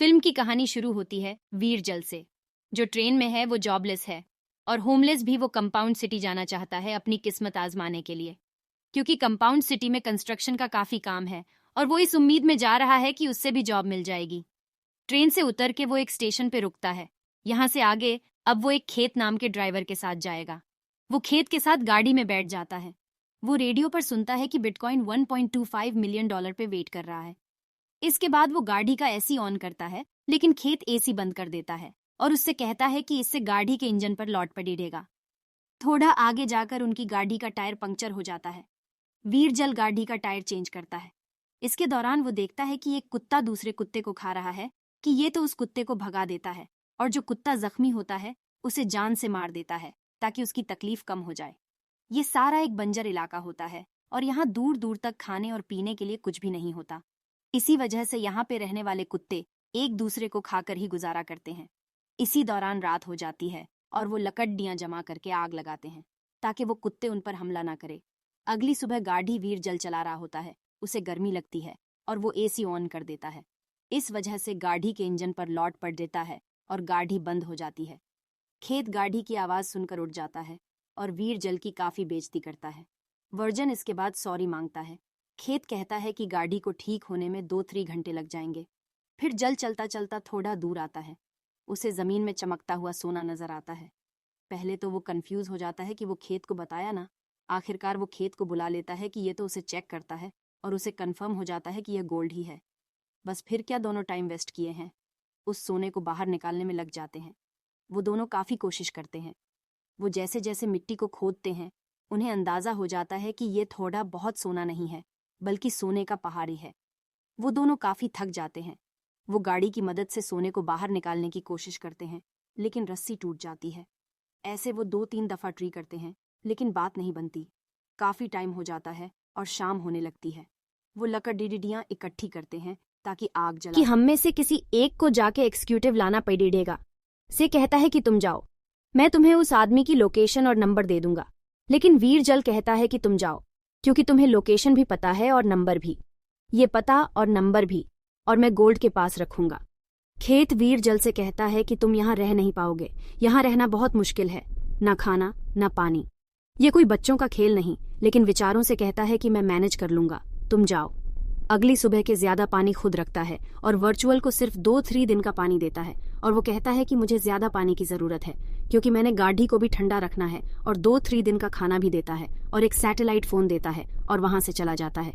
Film की कहानी शुरू होती है वीर जल से। जो ट्रेन में है वो जॉबलेस है और होमलेस भी। वो कंपाउंड सिटी जाना चाहता है अपनी किस्मत आजमाने के लिए, क्योंकि कंपाउंड सिटी में कंस्ट्रक्शन का काफी काम है और वो इस उम्मीद में जा रहा है कि उससे भी जॉब मिल जाएगी। ट्रेन से उतर के वो एक स्टेशन पे रुकता है। यहाँ से आगे अब वो एक खेत नाम के ड्राइवर के साथ जाएगा। वो खेत के साथ गाड़ी में बैठ जाता है। वो रेडियो पर सुनता है कि बिटकॉइन $1.25 मिलियन पे वेट कर रहा है। इसके बाद वो गाड़ी का एसी ऑन करता है, लेकिन खेत एसी बंद कर देता है और उससे कहता है कि इससे गाड़ी के इंजन पर लौट पड़ेगा। थोड़ा आगे जाकर उनकी गाड़ी का टायर पंक्चर हो जाता है। वीर जल गाड़ी का टायर चेंज करता है। इसके दौरान वो देखता है कि एक कुत्ता दूसरे कुत्ते को खा रहा है, कि ये तो उस कुत्ते को भगा देता है और जो कुत्ता जख्मी होता है उसे जान से मार देता है ताकि उसकी तकलीफ कम हो जाए। ये सारा एक बंजर इलाका होता है और यहाँ दूर दूर तक खाने और पीने के लिए कुछ भी नहीं होता। इसी वजह से यहाँ पे रहने वाले कुत्ते एक दूसरे को खाकर ही गुजारा करते हैं। इसी दौरान रात हो जाती है और वो लकड़ियाँ जमा करके आग लगाते हैं ताकि वो कुत्ते उन पर हमला ना करे। अगली सुबह गाड़ी वीर जल चला रहा होता है। उसे गर्मी लगती है और वो एसी ऑन कर देता है। इस वजह से गाड़ी के इंजन पर लौट पड़ देता है और गाड़ी बंद हो जाती है। खेत गाड़ी की आवाज़ सुनकर उठ जाता है और वीर जल की काफ़ी बेइज्जती करता है। वर्जन इसके बाद सॉरी मांगता है। खेत कहता है कि गाड़ी को ठीक होने में 2-3 घंटे लग जाएंगे। फिर जल चलता चलता थोड़ा दूर आता है। उसे ज़मीन में चमकता हुआ सोना नज़र आता है। पहले तो वो कंफ्यूज हो जाता है कि वो खेत को बताया ना। आखिरकार वो खेत को बुला लेता है कि ये तो उसे चेक करता है और उसे कंफर्म हो जाता है कि यह गोल्ड ही है। बस फिर क्या दोनों टाइम वेस्ट किए हैं, उस सोने को बाहर निकालने में लग जाते हैं। वो दोनों काफ़ी कोशिश करते हैं। वो जैसे जैसे मिट्टी को खोदते हैं उन्हें अंदाज़ा हो जाता है कि ये थोड़ा बहुत सोना नहीं है बल्कि सोने का पहाड़ ही है। वो दोनों काफ़ी थक जाते हैं। वो गाड़ी की मदद से सोने को बाहर निकालने की कोशिश करते हैं, लेकिन रस्सी टूट जाती है। ऐसे वो 2-3 दफ़ा ट्री करते हैं, लेकिन बात नहीं बनती। काफ़ी टाइम हो जाता है और शाम होने लगती है। वो लकड़ियाँ इकट्ठी करते हैं ताकि आग जला कि हम में से किसी एक को जाके एग्जीक्यूटिव लाना पड़ेगा। से कहता है कि तुम जाओ, मैं तुम्हें उस आदमी की लोकेशन और नंबर दे दूंगा। लेकिन वीर जल कहता है कि तुम जाओ, क्योंकि तुम्हें लोकेशन भी पता है और नंबर भी। ये पता और नंबर भी, और मैं गोल्ड के पास रखूंगा। खेत वीर जल से कहता है कि तुम यहाँ रह नहीं पाओगे। यहाँ रहना बहुत मुश्किल है, ना खाना ना पानी। ये कोई बच्चों का खेल नहीं, लेकिन विचारों से कहता है कि मैं मैनेज कर लूंगा, तुम जाओ। अगली सुबह के ज्यादा पानी खुद रखता है और वर्चुअल को सिर्फ 2-3 दिन का पानी देता है। और वो कहता है कि मुझे ज्यादा पानी की जरूरत है, क्योंकि मैंने गाड़ी को भी ठंडा रखना है, और 2-3 दिन का खाना भी देता है और एक सैटेलाइट फोन देता है और वहां से चला जाता है।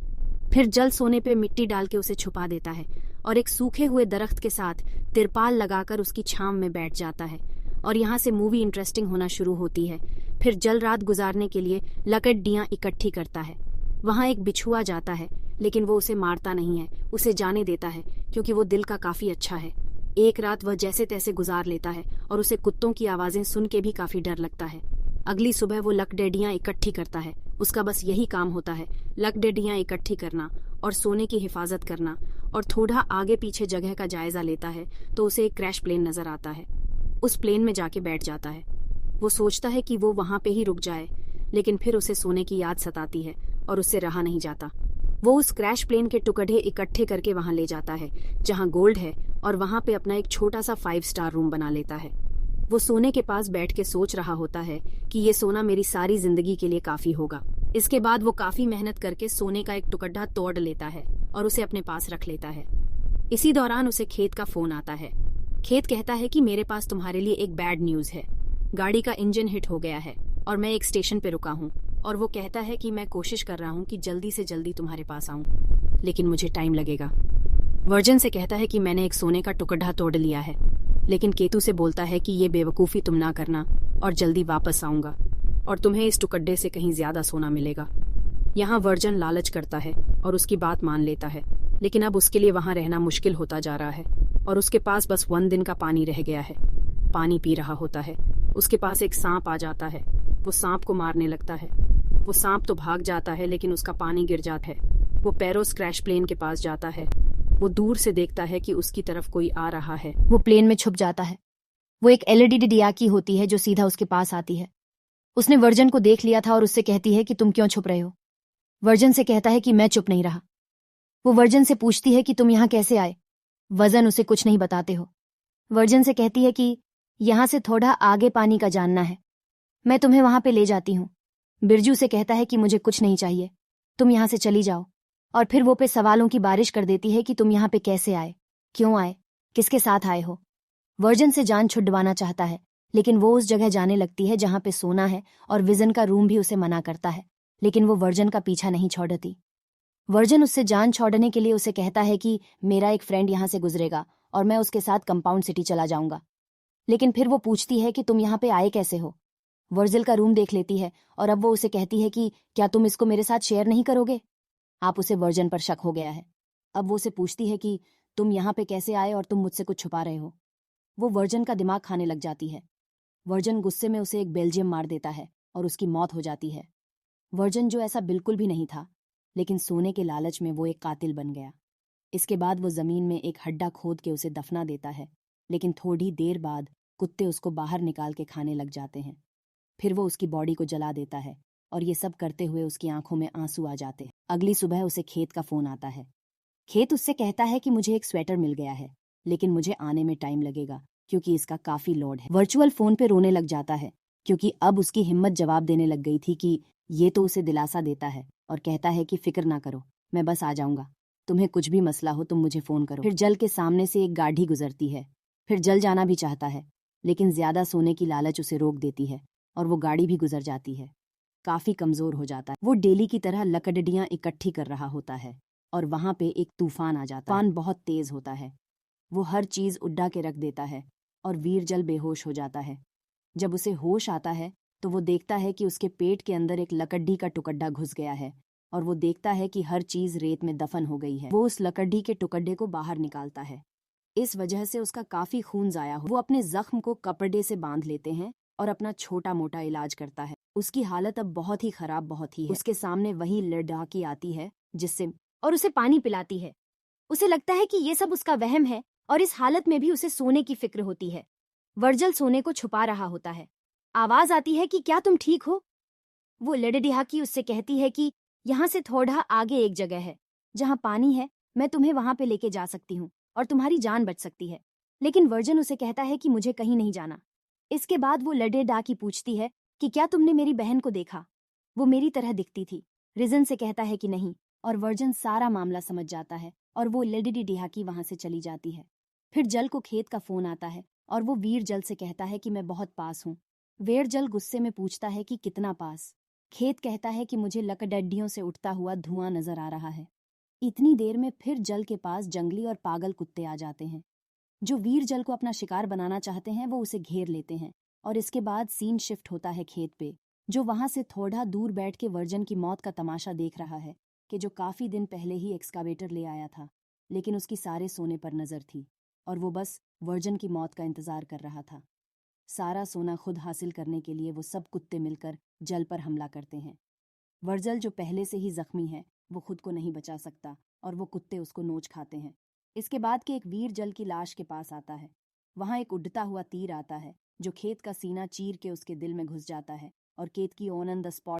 फिर जल सोने पे मिट्टी डाल के उसे छुपा देता है और एक सूखे हुए दरख्त के साथ तिरपाल लगाकर उसकी छांव में बैठ जाता है। और यहाँ से मूवी इंटरेस्टिंग होना शुरू होती है। फिर जल रात गुजारने के लिए लकड़ियाँ इकट्ठी करता है। वहाँ एक बिछुआ जाता है, लेकिन वो उसे मारता नहीं है, उसे जाने देता है, क्योंकि वो दिल का काफी अच्छा है। एक रात वह जैसे तैसे गुजार लेता है और उसे कुत्तों की आवाजें सुन के भी काफी डर लगता है। अगली सुबह वो लकड़ियाँ इकट्ठी करता है। उसका बस यही काम होता है, लकड़ियाँ इकट्ठी करना और सोने की हिफाजत करना। और थोड़ा आगे पीछे जगह का जायजा लेता है तो उसे एक क्रैश प्लेन नजर आता है। उस प्लेन में जाके बैठ जाता है। वो सोचता है कि वो वहां पे ही रुक जाए, लेकिन फिर उसे सोने की याद सताती है और उससे रहा नहीं जाता। वो उस क्रैश प्लेन के टुकड़े इकट्ठे करके वहां ले जाता है जहां गोल्ड है, और वहां पे अपना एक छोटा सा 5 स्टार रूम बना लेता है। वो सोने के पास बैठ के सोच रहा होता है कि ये सोना मेरी सारी जिंदगी के लिए काफी होगा। इसके बाद वो काफी मेहनत करके सोने का एक टुकड़ा तोड़ लेता है और उसे अपने पास रख लेता है। इसी दौरान उसे खेत का फोन आता है। खेत कहता है कि मेरे पास तुम्हारे लिए एक बैड न्यूज है। गाड़ी का इंजन हिट हो गया है और मैं एक स्टेशन पे रुका हूँ। और वो कहता है कि मैं कोशिश कर रहा हूँ कि जल्दी से जल्दी तुम्हारे पास आऊँ, लेकिन मुझे टाइम लगेगा। वर्जन से कहता है कि मैंने एक सोने का टुकड़ा तोड़ लिया है, लेकिन केतु से बोलता है कि ये बेवकूफ़ी तुम ना करना और जल्दी वापस आऊँगा और तुम्हें इस टुकड़े से कहीं ज़्यादा सोना मिलेगा। यहाँ वर्जन लालच करता है और उसकी बात मान लेता है, लेकिन अब उसके लिए वहाँ रहना मुश्किल होता जा रहा है और उसके पास बस 1 दिन का पानी रह गया है। पानी पी रहा होता है, उसके पास एक सांप आ जाता है। वो सांप को मारने लगता है। वो सांप तो भाग जाता है, लेकिन उसका पानी गिर जाता है। वो पैरोस क्रैश प्लेन के पास जाता है। वो दूर से देखता है कि उसकी तरफ कोई आ रहा है। वो प्लेन में छुप जाता है। वो एक एलईडी दिया की होती है जो सीधा उसके पास आती है। उसने वर्जन को देख लिया था और उससे कहती है कि तुम क्यों छुप रहे हो। वर्जन से कहता है कि मैं चुप नहीं रहा। वो वर्जन से पूछती है कि तुम यहाँ कैसे आए। वजन उसे कुछ नहीं बताते हो। वर्जन से कहती है कि यहाँ से थोड़ा आगे पानी का जानना है, मैं तुम्हें वहां पे ले जाती हूँ। बिरजू से कहता है कि मुझे कुछ नहीं चाहिए, तुम यहाँ से चली जाओ। और फिर वो पे सवालों की बारिश कर देती है कि तुम यहाँ पे कैसे आए, क्यों आए, किसके साथ आए हो। वर्जन से जान छुड़वाना चाहता है, लेकिन वो उस जगह जाने लगती है जहां पे सोना है और विजन का रूम भी उसे मना करता है, लेकिन वो वर्जन का पीछा नहीं छोड़ती। वर्जन उससे जान छोड़ने के लिए उसे कहता है कि मेरा एक फ्रेंड यहाँ से गुजरेगा और मैं उसके साथ कंपाउंड सिटी चला जाऊंगा। लेकिन फिर वो पूछती है कि तुम यहाँ पे आए कैसे हो। वर्जिल का रूम देख लेती है और अब वो उसे कहती है कि क्या तुम इसको मेरे साथ शेयर नहीं करोगे। आप उसे वर्जन पर शक हो गया है। अब वो उसे पूछती है कि तुम यहाँ पे कैसे आए और तुम मुझसे कुछ छुपा रहे हो। वो वर्जन का दिमाग खाने लग जाती है। वर्जन गुस्से में उसे एक बेल्जियम मार देता है और उसकी मौत हो जाती है। वर्जन जो ऐसा बिल्कुल भी नहीं था, लेकिन सोने के लालच में वो एक कातिल बन गया। इसके बाद वो जमीन में एक हड्डा खोद के उसे दफना देता है, लेकिन थोड़ी देर बाद कुत्ते उसको बाहर निकाल के खाने लग जाते हैं। फिर वो उसकी बॉडी को जला देता है और ये सब करते हुए उसकी आंखों में आंसू आ जाते हैं। अगली सुबह उसे खेत का फोन आता है। खेत उससे कहता है कि मुझे एक स्वेटर मिल गया है, लेकिन मुझे आने में टाइम लगेगा क्योंकि इसका काफी लोड है। वर्चुअल फोन पे रोने लग जाता है क्योंकि अब उसकी हिम्मत जवाब देने लग गई थी कि ये तो उसे दिलासा देता है और कहता है कि फिक्र ना करो, मैं बस आ जाऊंगा, तुम्हें कुछ भी मसला हो तुम मुझे फोन करो। फिर जल के सामने से एक गाड़ी गुजरती है। फिर जल जाना भी चाहता है, लेकिन ज्यादा सोने की लालच उसे रोक देती है और वो गाड़ी भी गुजर जाती है। काफी कमजोर हो जाता है। वो डेली की तरह लकड़ियां इकट्ठी कर रहा होता है और वहां पे एक तूफान आ जाता है। तूफान बहुत तेज होता है। वो हर चीज उड्डा के रख देता है और वीरजल बेहोश हो जाता है। जब उसे होश आता है तो वो देखता है कि उसके पेट के अंदर एक लकड़ी का टुकड़ा घुस गया है और वो देखता है कि हर चीज रेत में दफन हो गई है। वो उस लकड़ी के टुकड़े को बाहर निकालता है। इस वजह से उसका काफी खून जाया हो। वो अपने जख्म को कपड़े से बांध लेते हैं और अपना छोटा मोटा इलाज करता है। उसकी हालत अब बहुत ही खराब बहुत ही है। उसके सामने वही लड़ाकी आती है जिससे और उसे पानी पिलाती है। उसे लगता है कि ये सब उसका वहम है और इस हालत में भी उसे सोने की फिक्र होती है। वर्जल सोने को छुपा रहा होता है। आवाज आती है कि क्या तुम ठीक हो। वो लड़ेडिहाकी उससे कहती है कि यहाँ से थोड़ा आगे एक जगह है जहाँ पानी है, मैं तुम्हें वहां पे लेके जा सकती हूँ और तुम्हारी जान बच सकती है। लेकिन वर्जन उसे कहता है कि मुझे कहीं नहीं जाना। इसके बाद वो लड़ेडाकी पूछती है कि क्या तुमने मेरी बहन को देखा, वो मेरी तरह दिखती थी। रिजन से कहता है कि नहीं और वर्जन सारा मामला समझ जाता है और वो लेडी डिहाकी वहां से चली जाती है। फिर जल को खेत का फोन आता है और वो वीर जल से कहता है कि मैं बहुत पास हूँ। वीर जल गुस्से में पूछता है कि कितना पास। खेत कहता है कि मुझे लकड़ियों से उठता हुआ धुआं नजर आ रहा है। इतनी देर में फिर जल के पास जंगली और पागल कुत्ते आ जाते हैं जो वीर जल को अपना शिकार बनाना चाहते हैं। वो उसे घेर लेते हैं और इसके बाद सीन शिफ्ट होता है खेत पे, जो वहां से थोड़ा दूर बैठ के वर्जन की मौत का तमाशा देख रहा है कि जो काफी दिन पहले ही एक्सकावेटर ले आया था, लेकिन उसकी सारे सोने पर नजर थी और वो बस वर्जन की मौत का इंतजार कर रहा था। सारा सोना खुद हासिल करने के लिए वो सब कुत्ते मिलकर जल पर हमला करते हैं। वर्जल जो पहले से ही जख्मी है वो खुद को नहीं बचा सकता और वो कुत्ते उसको नोच खाते हैं। इसके बाद के एक वीर जल की लाश के पास आता है। वहां एक उड़ता हुआ तीर आता है जो खेत का सीना चीर के उसके दिल में घुस जाता है और खेत की ऑन ऑन द स्पॉट